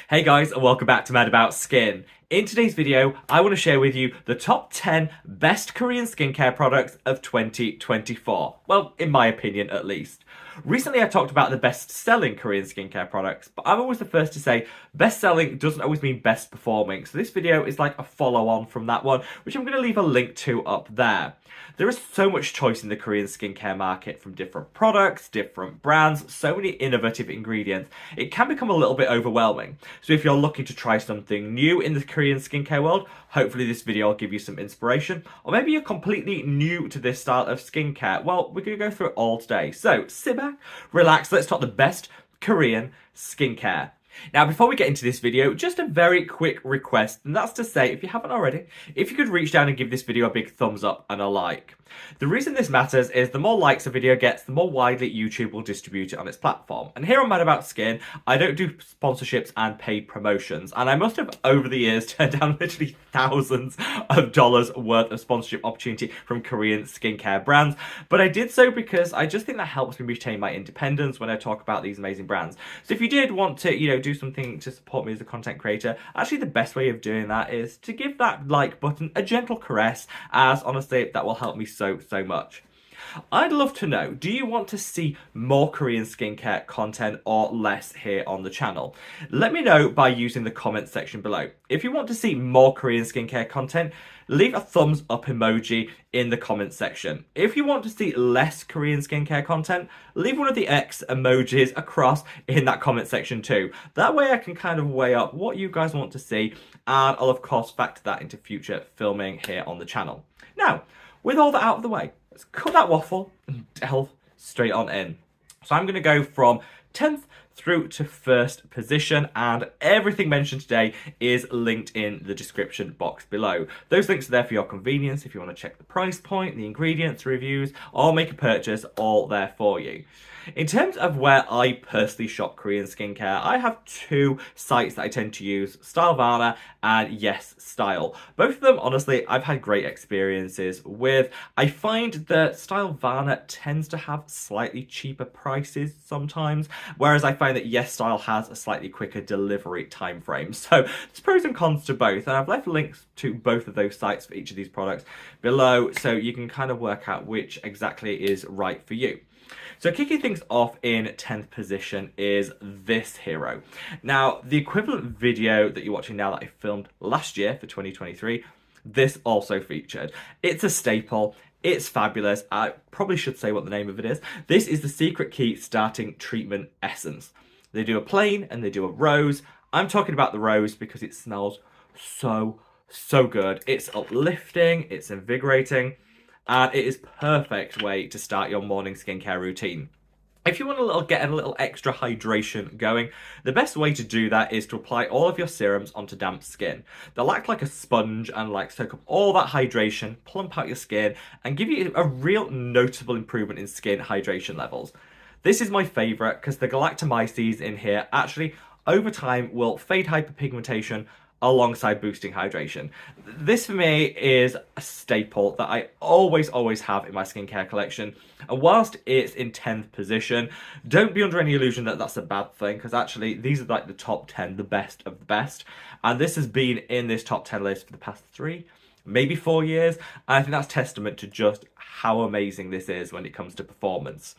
Hey guys, and welcome back to Mad About Skin. In today's video, I want to share with you the top 10 best Korean skincare products of 2024. Well, in my opinion at least. Recently I talked about the best selling Korean skincare products, but I'm always the first to say best selling doesn't always mean best performing. So this video is like a follow on from that one, which I'm going to leave a link to up there. There is so much choice in the Korean skincare market from different products, different brands, so many innovative ingredients. It can become a little bit overwhelming. So if you're looking to try something new in the Korean skincare world, hopefully this video will give you some inspiration. Or maybe you're completely new to this style of skincare. Well, we're going to go through it all today. So sit back, relax, let's talk the best Korean skincare. Now, before we get into this video, just a very quick request, and that's to say, if you haven't already, if you could reach down and give this video a big thumbs up and a like. The reason this matters is the more likes a video gets, the more widely YouTube will distribute it on its platform. And here on Mad About Skin, I don't do sponsorships and paid promotions, and I must have, over the years, turned down literally thousands of dollars worth of sponsorship opportunity from Korean skincare brands, but I did so because I just think that helps me retain my independence when I talk about these amazing brands. So if you did want to, do something to support me as a content creator, actually the best way of doing that is to give that like button a gentle caress, as honestly that will help me so much. I'd love to know, do you want to see more Korean skincare content or less here on the channel? Let me know by using the comment section below. If you want to see more Korean skincare content, leave a thumbs up emoji in the comment section. If you want to see less Korean skincare content, leave one of the X emojis across in that comment section too. That way I can kind of weigh up what you guys want to see, and I'll of course factor that into future filming here on the channel. Now, with all that out of the way, let's cut that waffle and delve straight on in. So I'm going to go from 10th through to 1st position, and everything mentioned today is linked in the description box below. Those links are there for your convenience if you want to check the price point, the ingredients, reviews, or make a purchase, all there for you. In terms of where I personally shop Korean skincare, I have two sites that I tend to use, StyleVana and YesStyle. Both of them, honestly, I've had great experiences with. I find that StyleVana tends to have slightly cheaper prices sometimes, whereas I find that YesStyle has a slightly quicker delivery time frame. So there's pros and cons to both, and I've left links to both of those sites for each of these products below, so you can kind of work out which exactly is right for you. So kicking things off in 10th position is this hero. Now, the equivalent video that you're watching now that I filmed last year for 2023, this also featured. It's a staple. It's fabulous. I probably should say what the name of it is. This is the Secret Key Starting Treatment Essence. They do a plain and they do a rose. I'm talking about the rose because it smells so good. It's uplifting, it's invigorating, and it is perfect way to start your morning skincare routine. If you want to get a little extra hydration going, the best way to do that is to apply all of your serums onto damp skin. They'll act like a sponge and soak up all that hydration, plump out your skin, and give you a real noticeable improvement in skin hydration levels. This is my favourite because the galactomyces in here actually over time will fade hyperpigmentation alongside boosting hydration. This for me is a staple that I always have in my skincare collection, and whilst it's in 10th position, don't be under any illusion that that's a bad thing, because actually these are like the top 10, the best of the best, and this has been in this top 10 list for the past 3, maybe 4 years, and I think that's testament to just how amazing this is when it comes to performance.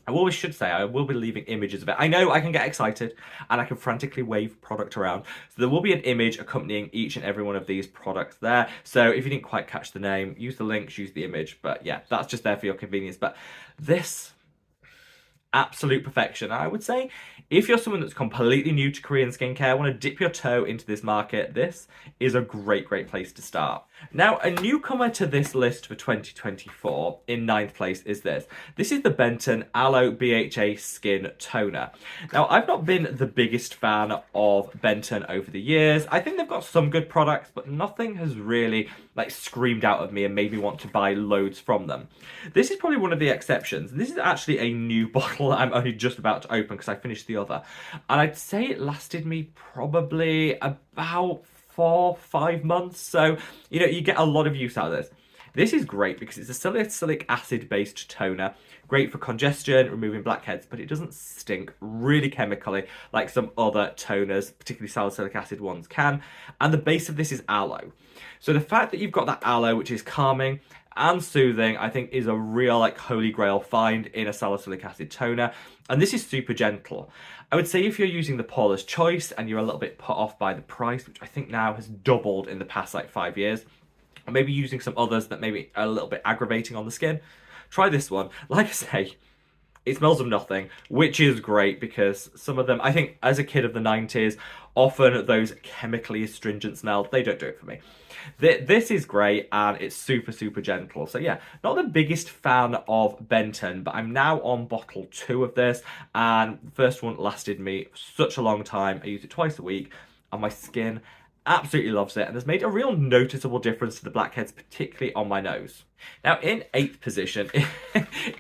I always should say I will be leaving images of it. I know I can get excited and I can frantically wave product around. So there will be an image accompanying each and every one of these products there. So if you didn't quite catch the name, use the links, use the image. But yeah, that's just there for your convenience. But this, absolute perfection. I would say if you're someone that's completely new to Korean skincare, want to dip your toe into this market, this is a great place to start. Now, a newcomer to this list for 2024 in 9th place is this. This is the Benton Aloe BHA Skin Toner. Now, I've not been the biggest fan of Benton over the years. I think they've got some good products, but nothing has really screamed out at me and made me want to buy loads from them. This is probably one of the exceptions. This is actually a new bottle I'm only just about to open because I finished the other. And I'd say it lasted me probably about 4-5 months, so you get a lot of use out of this. This is great because it's a salicylic acid based toner, great for congestion, removing blackheads, but it doesn't stink really chemically like some other toners, particularly salicylic acid ones can. And the base of this is aloe. So the fact that you've got that aloe, which is calming and soothing, I think is a real like holy grail find in a salicylic acid toner. And this is super gentle. I would say if you're using the Paula's Choice and you're a little bit put off by the price, which I think now has doubled in the past like 5 years, or maybe using some others that maybe are a little bit aggravating on the skin, try this one. Like I say, it smells of nothing, which is great because some of them, I think as a kid of the 90s, often those chemically astringent smells, they don't do it for me. This is great and it's super, super gentle. So yeah, not the biggest fan of Benton, but I'm now on bottle 2 of this, and the first one lasted me such a long time. I use it twice a week and my skin absolutely loves it and has made a real noticeable difference to the blackheads, particularly on my nose. Now in 8th position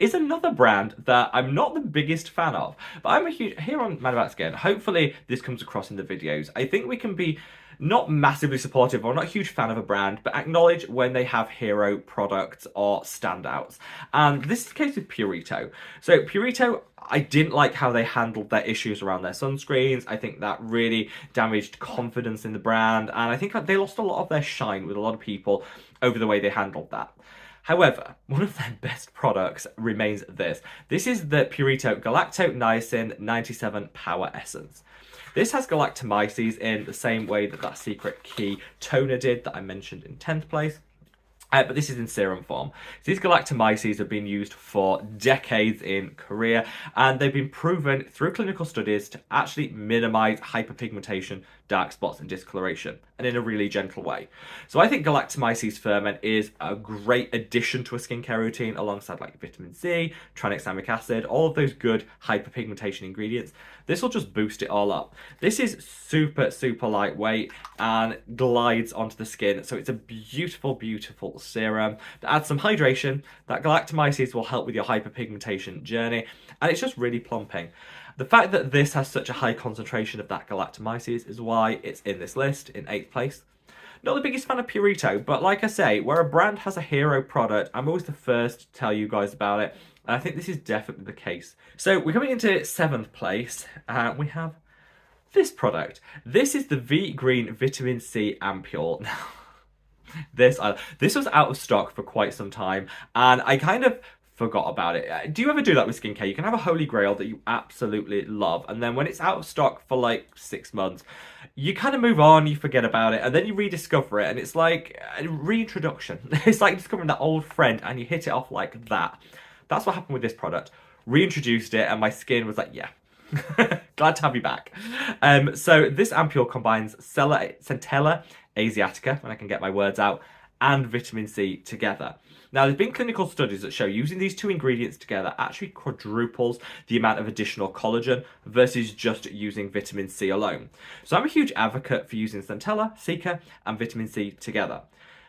is another brand that I'm not the biggest fan of, but I'm a huge, here on Mad About Skin, hopefully this comes across in the videos. I think we can be not massively supportive or not a huge fan of a brand, but acknowledge when they have hero products or standouts. And this is the case with Purito. So Purito, I didn't like how they handled their issues around their sunscreens. I think that really damaged confidence in the brand. And I think they lost a lot of their shine with a lot of people over the way they handled that. However, one of their best products remains this. This is the Purito Galacto-Niacin 97 Power Essence. This has galactomyces in the same way that that Secret Key toner did that I mentioned in 10th place. But this is in serum form. So these galactomyces have been used for decades in Korea, and they've been proven through clinical studies to actually minimize hyperpigmentation, dark spots, and discoloration, and in a really gentle way. So I think galactomyces ferment is a great addition to a skincare routine alongside like vitamin C, tranexamic acid, all of those good hyperpigmentation ingredients. This will just boost it all up. This is super, super lightweight and glides onto the skin. So it's a beautiful, beautiful serum that adds some hydration. That galactomyces will help with your hyperpigmentation journey. And it's just really plumping. The fact that this has such a high concentration of that galactomyces is why it's in this list in 8th place. Not the biggest fan of Purito, but like I say, where a brand has a hero product, I'm always the first to tell you guys about it. And I think this is definitely the case. So we're coming into 7th place. We have this product. This is the Vegreen Vitamin C Ampule. Now, this was out of stock for quite some time, and I kind of forgot about it. Do you ever do that with skincare? You can have a holy grail that you absolutely love, and then when it's out of stock for like 6 months, you kind of move on, you forget about it, and then you rediscover it, and it's like a reintroduction. It's like discovering that old friend, and you hit it off like that. That's what happened with this product. Reintroduced it, and my skin was like, yeah. Glad to have you back. So this ampule combines Centella asiatica, when I can get my words out, and vitamin C together. Now, there's been clinical studies that show using these 2 ingredients together actually quadruples the amount of additional collagen versus just using vitamin C alone. So I'm a huge advocate for using Centella, Cica, and vitamin C together.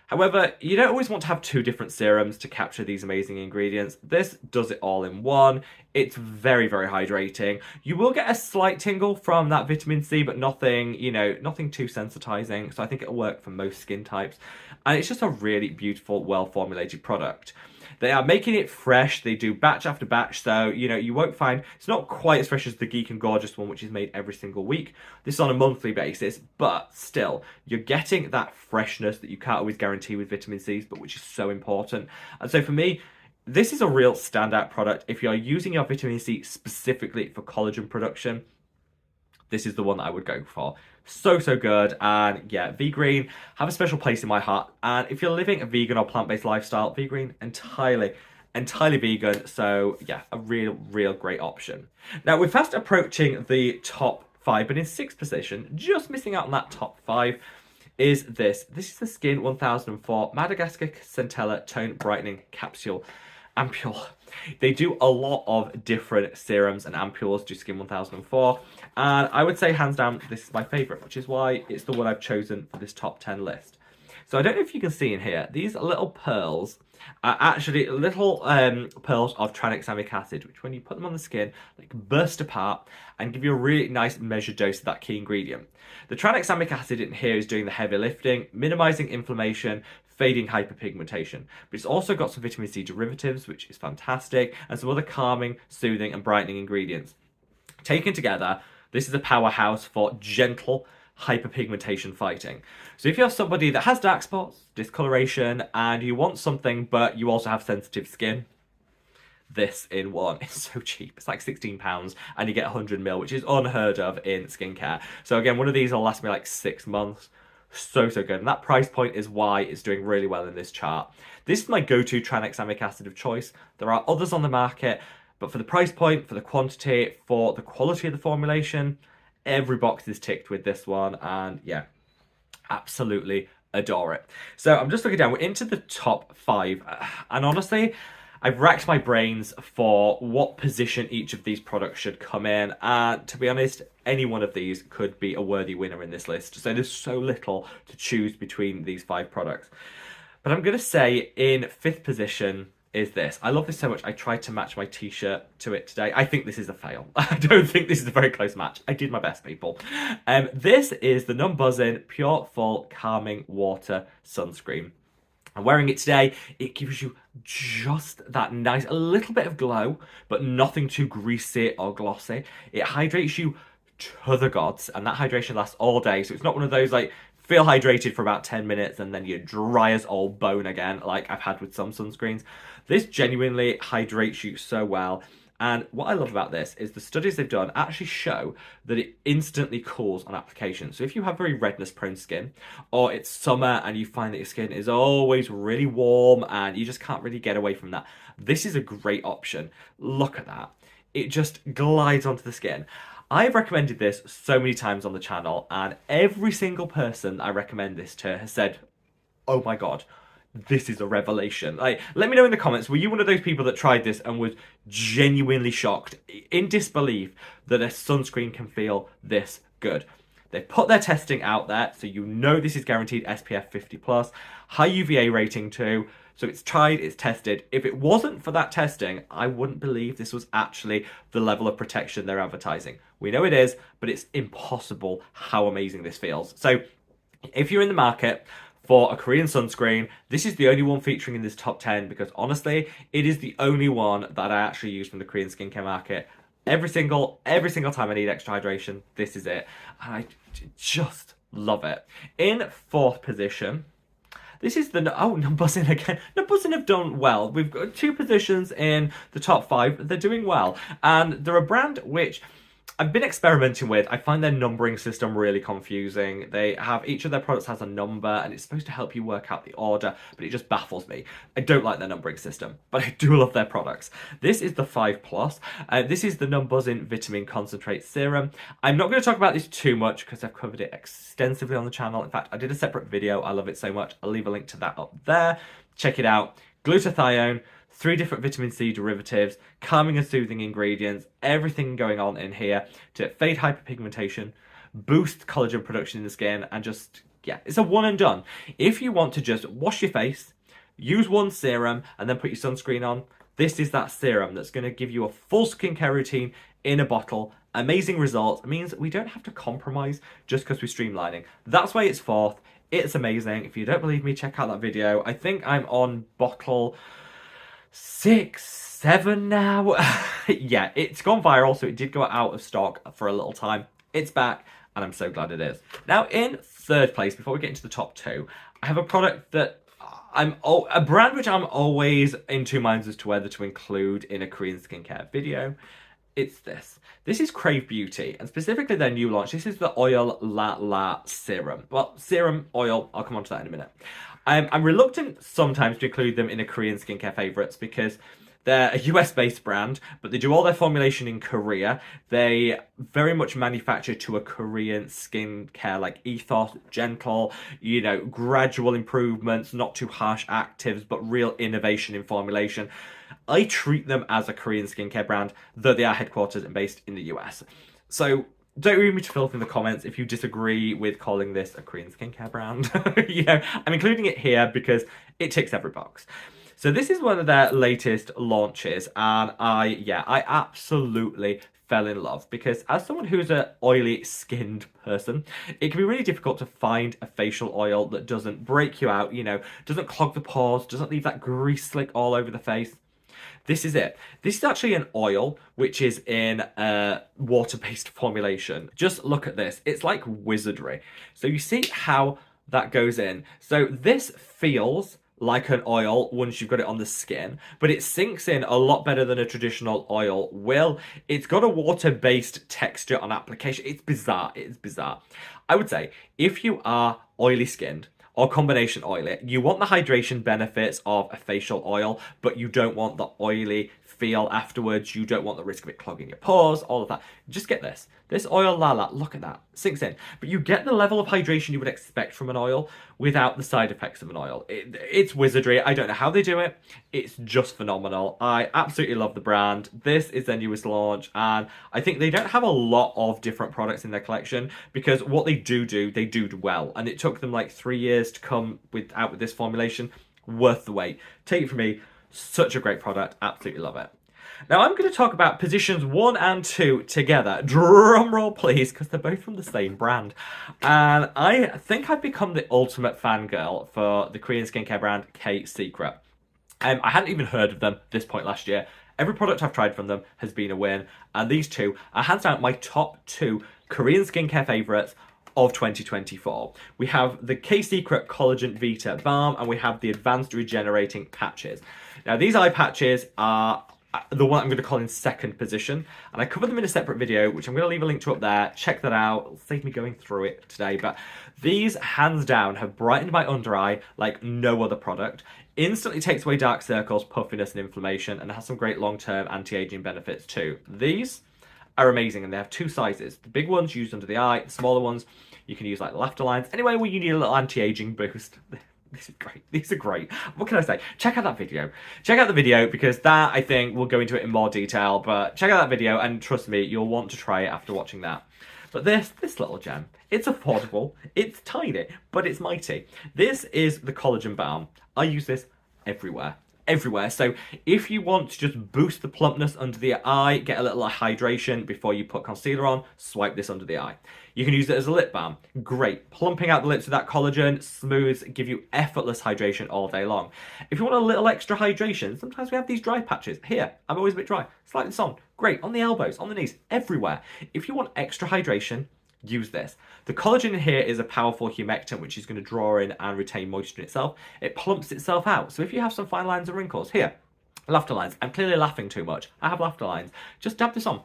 However, you don't always want to have 2 different serums to capture these amazing ingredients. This does it all in one. It's very, very hydrating. You will get a slight tingle from that vitamin C, but nothing, nothing too sensitizing. So I think it'll work for most skin types. And it's just a really beautiful, well-formulated product. They are making it fresh. They do batch after batch, so you won't find it's not quite as fresh as the Geek and Gorgeous one, which is made every single week. This is on a monthly basis, but still, you're getting that freshness that you can't always guarantee with vitamin C's, but which is so important. And so for me, this is a real standout product. If you're using your vitamin C specifically for collagen production, this is the one that I would go for. So, so good. And yeah, Vegreen have a special place in my heart. And if you're living a vegan or plant-based lifestyle, Vegreen entirely vegan. So yeah, a real great option. Now we're fast approaching the top 5, but in 6th position, just missing out on that top 5, is this. This is the Skin 1004 Madagascar Centella Tone Brightening Capsule Ampule. They do a lot of different serums and ampules to Skin 1004, and I would say hands down this is my favourite, which is why it's the one I've chosen for this top 10 list. So I don't know if you can see in here, these little pearls are actually little pearls of tranexamic acid, which when you put them on the skin, they can burst apart and give you a really nice measured dose of that key ingredient. The tranexamic acid in here is doing the heavy lifting, minimizing inflammation, fading hyperpigmentation. But it's also got some vitamin C derivatives, which is fantastic, and some other calming, soothing, and brightening ingredients. Taken together, this is a powerhouse for gentle hyperpigmentation fighting. So if you're somebody that has dark spots, discoloration, and you want something, but you also have sensitive skin, this in one is so cheap. It's like £16 and you get 100ml, which is unheard of in skincare. So again, one of these will last me like 6 months. So good, and that price point is why it's doing really well in this chart. This is my go-to tranexamic acid of choice. There are others on the market, but for the price point, for the quantity, for the quality of the formulation, every box is ticked with this one, and yeah, absolutely adore it. So I'm just looking down, we're into the top 5, and honestly, I've racked my brains for what position each of these products should come in, and to be honest, any one of these could be a worthy winner in this list. So there's so little to choose between these 5 products. But I'm going to say in 5th position is this. I love this so much, I tried to match my t-shirt to it today. I think this is a fail. I don't think this is a very close match. I did my best, people. This is the numbuzin Pure Full Calming Water Sunscreen. I'm wearing it today. It gives you just that nice, a little bit of glow, but nothing too greasy or glossy. It hydrates you to the gods, and that hydration lasts all day. So it's not one of those like feel hydrated for about 10 minutes and then you're dry as old bone again, like I've had with some sunscreens. This genuinely hydrates you so well. And what I love about this is the studies they've done actually show that it instantly cools on application. So if you have very redness prone skin, or it's summer and you find that your skin is always really warm and you just can't really get away from that, this is a great option. Look at that. It just glides onto the skin. I've recommended this so many times on the channel, and every single person I recommend this to has said, oh my God, this is a revelation. Like, let me know in the comments, were you one of those people that tried this and was genuinely shocked, in disbelief, that a sunscreen can feel this good? They've put their testing out there, so you know this is guaranteed SPF 50+, high UVA rating too, so it's tried, it's tested. If it wasn't for that testing, I wouldn't believe this was actually the level of protection they're advertising. We know it is, but it's impossible how amazing this feels. So if you're in the market for a Korean sunscreen, this is the only one featuring in this top 10, because honestly, it is the only one that I actually use from the Korean skincare market. Every single time I need extra hydration, this is it. And I just love it. In 4th position, this is the, numbuzin again. Numbuzin have done well. We've got 2 positions in the top 5. They're doing well. And they're a brand which I've been experimenting with. I find their numbering system really confusing. They have, each of their products has a number and it's supposed to help you work out the order, but it just baffles me. I don't like their numbering system, but I do love their products. This is the 5+. This is the numbuzin Vitamin Concentrate Serum. I'm not going to talk about this too much because I've covered it extensively on the channel. In fact, I did a separate video. I love it so much. I'll leave a link to that up there. Check it out. Glutathione, 3 different vitamin C derivatives, calming and soothing ingredients, everything going on in here to fade hyperpigmentation, boost collagen production in the skin, and just, yeah, it's a one and done. If you want to just wash your face, use one serum, and then put your sunscreen on, this is that serum that's going to give you a full skincare routine in a bottle. Amazing results. It means we don't have to compromise just because we're streamlining. That's why it's 4th. It's amazing. If you don't believe me, check out that video. I think I'm on bottle 6, 7 now. Yeah, it's gone viral, so it did go out of stock for a little time. It's back, and I'm so glad it is. Now, in 3rd place, before we get into the top 2, I have a product that a brand which I'm always in 2 minds as to whether to include in a Korean skincare video. It's this. This is Kreave Beauty, and specifically their new launch. This is the Oil La La Serum. Well, serum, oil, I'll come on to that in a minute. I'm reluctant sometimes to include them in a Korean skincare favourites because they're a US-based brand, but they do all their formulation in Korea. They very much manufacture to a Korean skincare like ethos, gentle, you know, gradual improvements, not too harsh actives, but real innovation in formulation. I treat them as a Korean skincare brand, though they are headquartered and based in the US. So don't read me to filth in the comments if you disagree with calling this a Korean skincare brand. You know, I'm including it here because it ticks every box. So this is one of their latest launches, and I absolutely fell in love because as someone who's an oily skinned person, it can be really difficult to find a facial oil that doesn't break you out, you know, doesn't clog the pores, doesn't leave that grease slick all over the face. This is it. This is actually an oil which is in a water-based formulation. Just look at this. It's like wizardry. So you see how that goes in. So this feels like an oil once you've got it on the skin, but it sinks in a lot better than a traditional oil will. It's got a water-based texture on application. It's bizarre. It's bizarre. I would say if you are oily skinned, or combination oily, you want the hydration benefits of a facial oil, but you don't want the oily feel afterwards. You don't want the risk of it clogging your pores, all of that. Just get this. This oil, look at that, sinks in. But you get the level of hydration you would expect from an oil without the side effects of an oil. It's wizardry. I don't know how they do it. It's just phenomenal. I absolutely love the brand. This is their newest launch, and I think they don't have a lot of different products in their collection because what they do, they do well. And it took them like 3 years to come out with this formulation. Worth the wait. Take it from me. Such a great product. Absolutely love it. Now I'm going to talk about positions 1 and 2 together. Drum roll please, because they're both from the same brand. And I think I've become the ultimate fangirl for the Korean skincare brand K-Secret. I hadn't even heard of them at this point last year. Every product I've tried from them has been a win. And these two are hands down my top 2 Korean skincare favourites of 2024. We have the K-Secret Collagen Vita Balm and we have the Advanced Regenerating Patches. Now these eye patches are the one I'm going to call in second position, and I covered them in a separate video which I'm going to leave a link to up there. Check that out. It'll save me going through it today, but these hands down have brightened my under eye like no other product. Instantly takes away dark circles, puffiness and inflammation, and has some great long-term anti-aging benefits too. These are amazing, and they have 2 sizes. The big ones used under the eye, the smaller ones you can use like laughter lines. Anyway, where you need a little anti-aging boost. This is great. These are great. What can I say? Check out that video. Check out the video because that, I think, we'll go into it in more detail. But check out that video and trust me, you'll want to try it after watching that. But this little gem, it's affordable, it's tiny, but it's mighty. This is the Collagen Balm. I use this everywhere. Everywhere. So if you want to just boost the plumpness under the eye, get a little hydration before you put concealer on, swipe this under the eye. You can use it as a lip balm. Great. Plumping out the lips with that collagen, smooth, give you effortless hydration all day long. If you want a little extra hydration, sometimes we have these dry patches. Here, I'm always a bit dry. Slide this on. Great. On the elbows, on the knees, everywhere. If you want extra hydration, use this. The collagen in here is a powerful humectant which is going to draw in and retain moisture in itself. It plumps itself out. So if you have some fine lines and wrinkles, here, laughter lines. I'm clearly laughing too much. I have laughter lines. Just dab this on.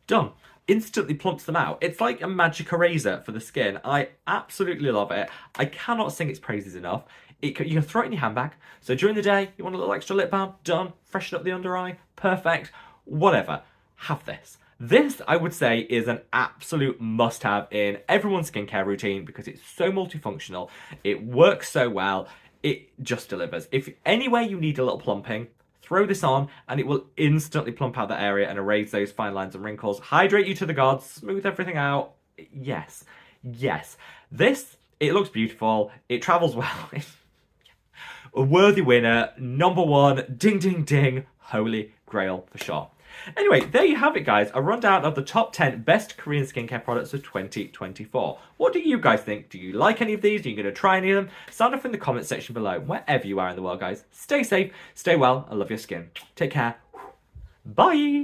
Done. Instantly plumps them out. It's like a magic eraser for the skin. I absolutely love it. I cannot sing its praises enough. You can throw it in your handbag. So during the day, you want a little extra lip balm, done. Freshen up the under eye, perfect. Whatever. Have this. This, I would say, is an absolute must-have in everyone's skincare routine because it's so multifunctional. It works so well. It just delivers. If anywhere you need a little plumping, throw this on and it will instantly plump out that area and erase those fine lines and wrinkles. Hydrate you to the gods, smooth everything out. Yes, yes. This, it looks beautiful. It travels well. A worthy winner, #1, ding, ding, ding, holy grail for sure. Anyway, there you have it, guys. A rundown of the top 10 best Korean skincare products of 2024. What do you guys think? Do you like any of these? Are you going to try any of them? Sound off in the comment section below, wherever you are in the world, guys. Stay safe, stay well, and love your skin. Take care. Bye.